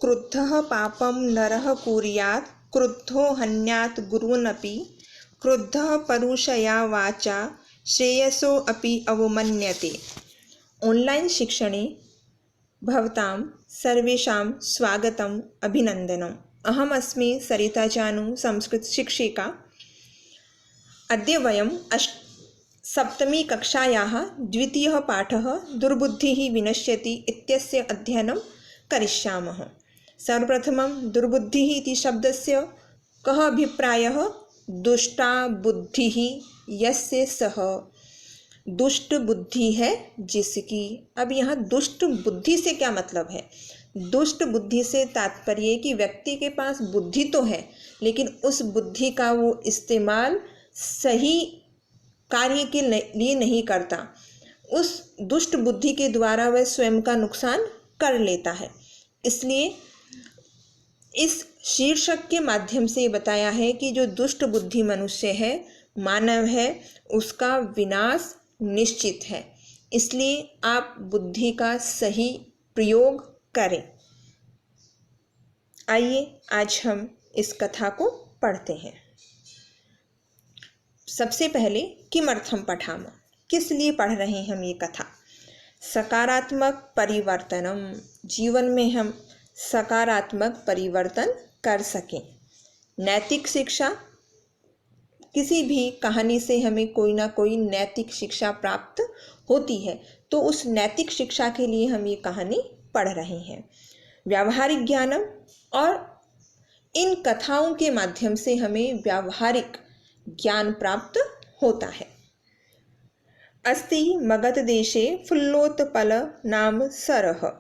क्रुद्धः पापं नरः कुर्यात् क्रुद्धो हन्यात् गुरूनपि क्रुद्धः परुषया वाचा श्रेयसो अपि अवमन्यते। ऑनलाइन शिक्षणे भवतां सर्वेषां स्वागतम् अभिनन्दनम्। अहम् अस्मि सरिता जानू, संस्कृतशिक्षिका। अद्य वयं सप्तमी कक्षायाः द्वितीयः पाठः दुर्बुद्धिः विनश्यति इत्यस्य अध्ययनं करिष्यामः। सर्वप्रथमं दुर्बुद्धिः इति शब्दस्य कः अभिप्रायः? दुष्टा बुद्धिः यस्य सः, दुष्ट बुद्धि है जिसकी। अब यहाँ दुष्ट बुद्धि से क्या मतलब है? दुष्ट बुद्धि से तात्पर्य कि व्यक्ति के पास बुद्धि तो है लेकिन उस बुद्धि का वो इस्तेमाल सही कार्य के लिए नहीं करता। उस दुष्ट बुद्धि के द्वारा वह स्वयं का नुकसान कर लेता है। इसलिए इस शीर्षक के माध्यम से बताया है कि जो दुष्ट बुद्धि मनुष्य है, मानव है, उसका विनाश निश्चित है। इसलिए आप बुद्धि का सही प्रयोग करें। आइए आज हम इस कथा को पढ़ते हैं। सबसे पहले किमर्थम पठामः, किस लिए पढ़ रहे हैं हम ये कथा? सकारात्मक परिवर्तनम, जीवन में हम सकारात्मक परिवर्तन कर सकें। नैतिक शिक्षा, किसी भी कहानी से हमें कोई ना कोई नैतिक शिक्षा प्राप्त होती है, तो उस नैतिक शिक्षा के लिए हम ये कहानी पढ़ रहे हैं। व्यावहारिक ज्ञानम, और इन कथाओं के माध्यम से हमें व्यावहारिक ज्ञान प्राप्त होता है। अस्ति मगध देशे फुल्लोत्पल नाम सरः।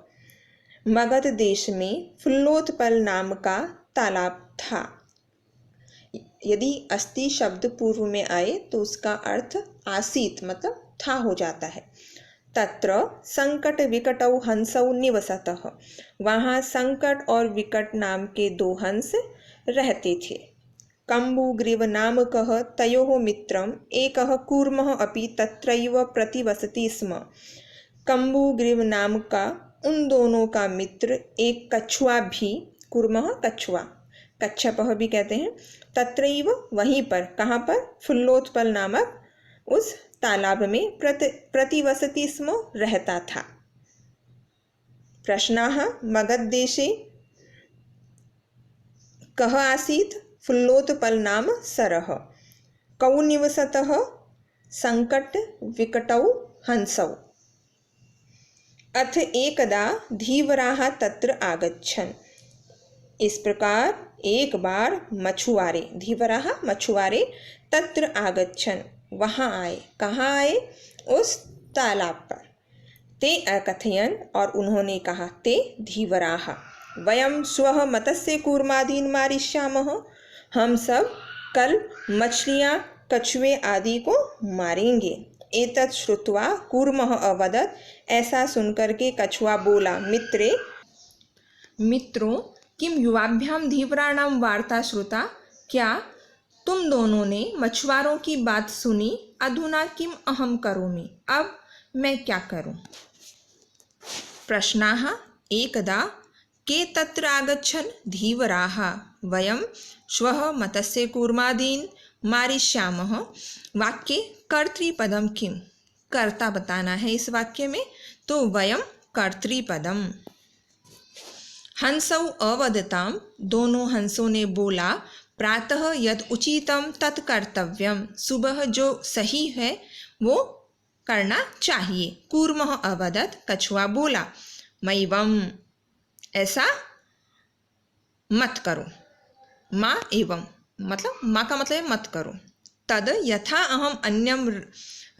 मगध देश में फुल्लोत्पल नाम का तालाब था। यदि अस्ति शब्द पूर्व में आए तो उसका अर्थ आसीत मतलब था हो जाता है। तत्र संकट विकटौ हंसौ निवसतः। वहाँ संकट और विकट नाम के दो हंस रहते थे। कम्बुग्रीव नामकः तयोः मित्रम् एकः कूर्मः अपि तत्रैव प्रतिवसति स्म। कम्बुग्रीव नाम का उन दोनों का मित्र एक कछुआ भी, कूर्मः कछुआ, कच्छपः भी कहते हैं, तत्रैव वहीं पर, कहाँ पर? फुल्लोत्पल नामक उस तालाब में प्रतिवसति स्म रहता था। प्रश्नः मगध देशे कः आसीत्? फुल्लोत्पल नाम सरः। कौ निवसतः? संकट विकटौ हंसौ। अथ एकदा धीवराः तत्र आगच्छन्। इस प्रकार एक बार मछुआरे, धीवराः मछुआरे, तत्र आगच्छन् वहाँ आए। कहाँ आए? उस तालाब पर। ते अकथयन्, और उन्होंने कहा, ते धीवराः, वयं श्वः मत्स्य कूर्मादीन् मारिष्यामः। हम सब कल मछलियाँ, कछुए आदि को मारेंगे। एतत् श्रुत्वा कूर्मः अवदत्, ऐसा सुनकर के कछुआ बोला, मित्रों किम युवाभ्यां धीवराणां वार्ता श्रुता? क्या तुम दोनों ने मछुआरों की बात सुनी? अधुना किम अहम करोमि? अब मैं क्या करूं? प्रश्नाः एकदा के तत्र आगच्छन् धीवराः वयं श्वः मत्स्य कूर्मादीन् मारिष्यामः। वाक्ये कर्तृपदम किम? कर्ता बताना है इस वाक्य में, तो वयं कर्तृपदम। हंसौ अवदताम, दोनों हंसों ने बोला, प्रातः यद उचितम तत् कर्तव्यम, सुबह जो सही है वो करना चाहिए। कूर्मः अवदत्, कछुआ बोला, मैवम, ऐसा मत करो। माँ एवं मतलब माँ का मतलब है मत करो। तद यथा अहम अन्यम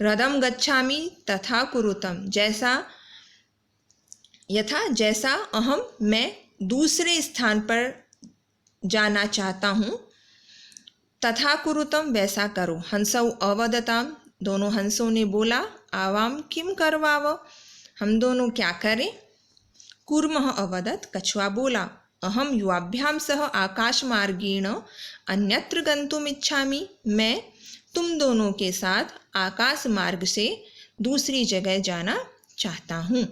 रदम गच्छामि तथा कुरुतम, जैसा अहम मैं दूसरे स्थान पर जाना चाहता हूँ, तथा कुरुतम वैसा करो। हंसौ अवदताम, दोनों हंसों ने बोला, आवाम किम करवाव, हम दोनों क्या करें? कूर्मः अवदत्, कछुआ बोला, अहम युवाभ्याम सह आकाशमार्गेण अन्यत्र गन्तुम इच्छामि, मैं तुम दोनों के साथ आकाश मार्ग से दूसरी जगह जाना चाहता हूँ।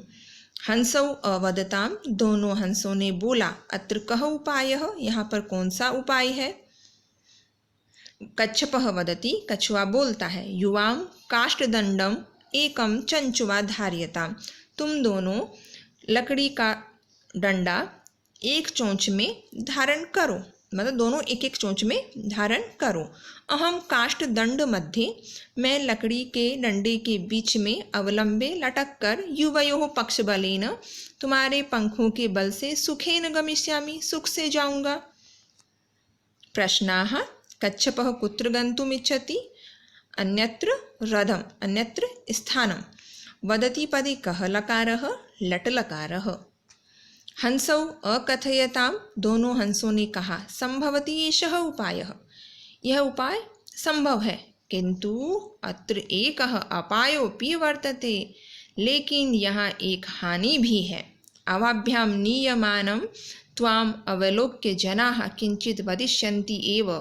हंसौ अवदताम, दोनों हंसों ने बोला, अत्र कः उपायः, यहाँ पर कौन सा उपाय है। कच्छपः वदति, कछुआ बोलता है, युवां काष्ठदंडम एकम चंचुवा धार्यताम, तुम दोनों लकड़ी का डंडा एक चोंच में धारण करो, मतलब दोनों एक एक चोंच में धारण करो। अहम काष्ठ दंड मध्य, मैं लकड़ी के डंडे के बीच में अवलंबे लटक कर युवयोः पक्ष बलेन, तुम्हारे पंखों के बल से सुखेन गमिष्यामि, सुख से जाऊंगा। प्रश्नाः, कच्छपः कुत्र गन्तुम् इच्छति, अन्यत्र रथम अन्यत्र स्थानम, वदति पदे कः लकारः, लट लकारः। हंसौ अकथयताम, दोनों हंसों ने कहा, संभवति एषः उपायः, यह उपाय संभव है, किंतु अत्र एकः अपायोऽपि वर्तते, लेकिन यहाँ एक हानि भी है। अवाभ्याम नीयमानं त्वाम अवलोक्य जनाः किंचित वदिष्यन्ति एव,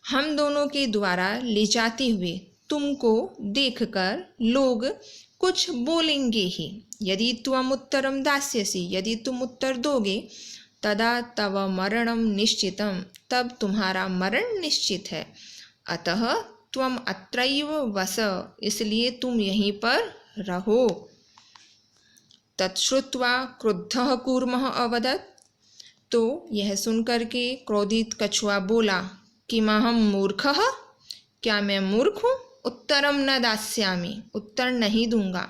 हम दोनों के द्वारा ले जाते हुए तुमको देखकर लोग कुछ बोलेंगे ही। यदि त्वम उत्तरम दास्यसि, यदि तुम उत्तर दोगे, तदा तव मरणम निश्चितम, तब तुम्हारा मरण निश्चित है। अतः त्वम अत्रैव वस, इसलिए तुम यहीं पर रहो। तत्श्रुत्वा क्रुद्धः कूर्मः अवदत्, तो यह सुनकर के क्रोधित कछुआ बोला, किमहं मूर्खः, क्या मैं मूर्ख हूँ, उत्तरम न दास्यामि, उत्तर नहीं दूंगा,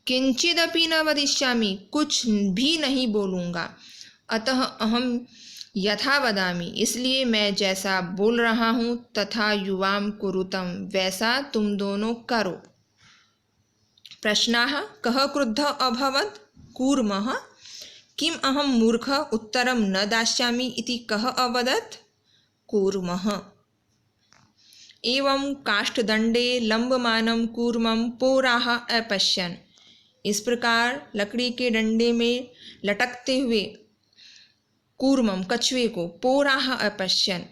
किंचिदपि न वदिष्यामि, कुछ भी नहीं बोलूँगा, अतः अहम यथा वदामि, इसलिए मैं जैसा बोल रहा हूँ, तथा युवाम कुरुतम, वैसा तुम दोनों करो। प्रश्नाः, कः क्रुद्धः अभवत्, कूर्मः, किम अहम मूर्ख उत्तरम न दास्यामि इति कः अवदत्, कूर्मः। एवं काष्ठदंडे लंबमानं कूर्मं पोराः अपश्यन्, इस प्रकार लकड़ी के डंडे में लटकते हुए कूर्मम कछुए को पोराः अपश्यन्,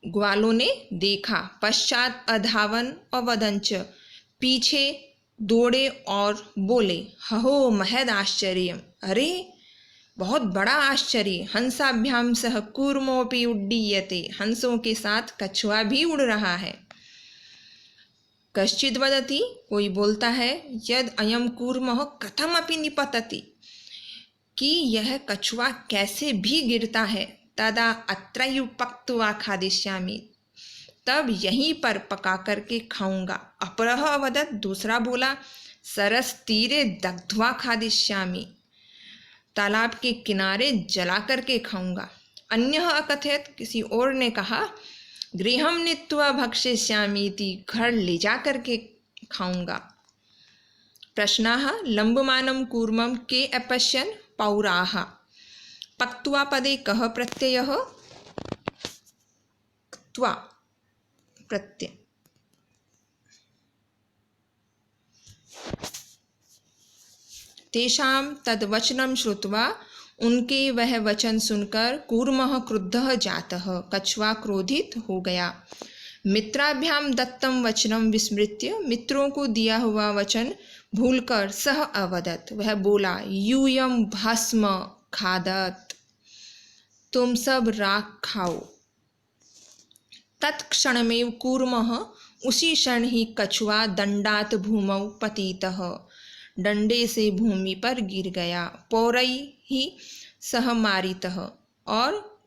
ग्वालों ने देखा, पश्चात अधावन अवदंच, पीछे दौड़े और बोले, हहो महद आश्चर्यम, अरे बहुत बड़ा आश्चर्य, हंसाभ्याम सह कूर्मोपि उड्डीयते, हंसों के साथ कछुआ भी उड़ रहा है। कश्चिद् वदति, कोई बोलता है, यद अयम कूर्मः कथमपि निपतति, कि यह कछुआ कैसे भी गिरता है, तदा अत्रैव पक्त्वा खादिष्यामि, तब यहीं पर पका करके खाऊंगा। अपरः अवदत्, दूसरा बोला, सरस तीरे दग्ध्वा खादिष्यामि, तालाब के किनारे जला करके खाऊंगा। अन्यः अकथयत्, किसी और ने कहा, गृहं नीत्वा भक्षिष्यामीति, घर ले जा करके खाऊंगा। प्रश्नाः, लंबमानं कूर्मं के अपश्यन्, पौराः, पक्त्वा पदे कः प्रत्ययः, त्वा प्रत्यय। तेषां तद्वचनं श्रुत्वा, उनके वह वचन सुनकर कूर्मः क्रुद्धः जातः, कछुआ क्रोधित हो गया। मित्राभ्याम दत्तम वचनम विस्मृत्य, मित्रों को दिया हुआ वचन भूलकर सह अवदत्, वह बोला, यूयम भस्म खादत, तुम सब राख खाओ। तत्क्षणमेव कूर्मः, उसी क्षण ही कछुआ दंडात भूमौ पतितः, डंडे से भूमि पर गिर गया। पौरई ही सह मारितः, और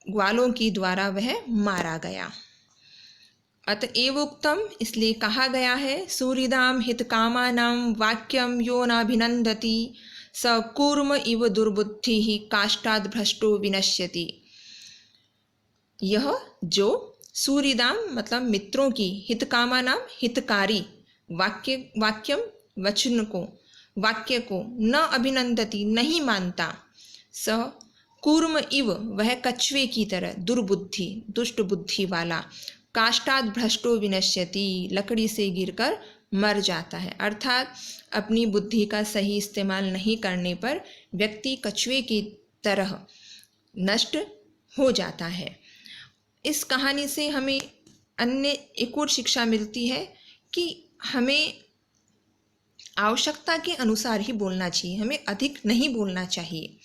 ग्वालों की द्वारा वह मारा गया। अतएव उक्तम, इसलिए कहा गया है, सूरिदाम हितकामानां वाक्यम यो नाभिनंदति स कूर्म इव दुर्बुद्धि ही काष्ठाद् भ्रष्टो विनश्यति। यह जो सूरिदाम मतलब मित्रों की, हितकामानां हितकारी, वाक्यम वचन को, वाक्य को, न अभिनंदति नहीं मानता, स कूर्म इव वह कछुए की तरह, दुर्बुद्धि दुष्ट बुद्धि वाला, काष्ठाद् भ्रष्टो विनश्यति लकड़ी से गिरकर मर जाता है। अर्थात अपनी बुद्धि का सही इस्तेमाल नहीं करने पर व्यक्ति कछुए की तरह नष्ट हो जाता है। इस कहानी से हमें अन्य एक और शिक्षा मिलती है कि हमें आवश्यकता के अनुसार ही बोलना चाहिए, हमें अधिक नहीं बोलना चाहिए।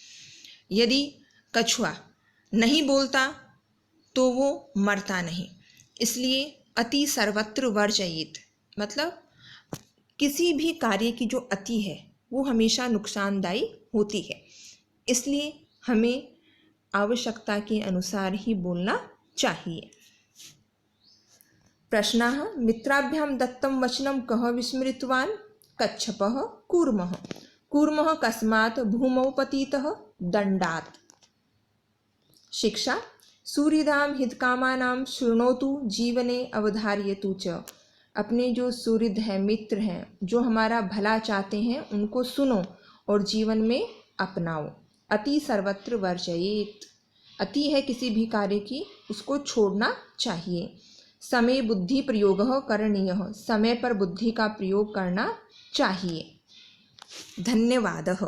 यदि कछुआ नहीं बोलता तो वो मरता नहीं, इसलिए अति सर्वत्र वर्जयेत, मतलब किसी भी कार्य की जो अति है वो हमेशा नुकसानदायी होती है, इसलिए हमें आवश्यकता के अनुसार ही बोलना चाहिए। प्रश्नः मित्राभ्यां दत्तं वचनं कः विस्मृतवान्? कच्छपः कूर्मः। कूर्मः कस्मात् भूमौ पतितः? दण्डात्। शिक्षा सूर्यदां हितकामानां शृणोतु जीवने अवधार्यतु च। अपने जो सूर्यद हैं, मित्र हैं, जो हमारा भला चाहते हैं, उनको सुनो और जीवन में अपनाओ। अति सर्वत्र वर्जयेत, अति है किसी भी कार्य की, उसको छोड़ना चाहिए। समय बुद्धि प्रयोगः करणीयः, समय पर बुद्धि का प्रयोग करना चाहिए। धन्यवादः।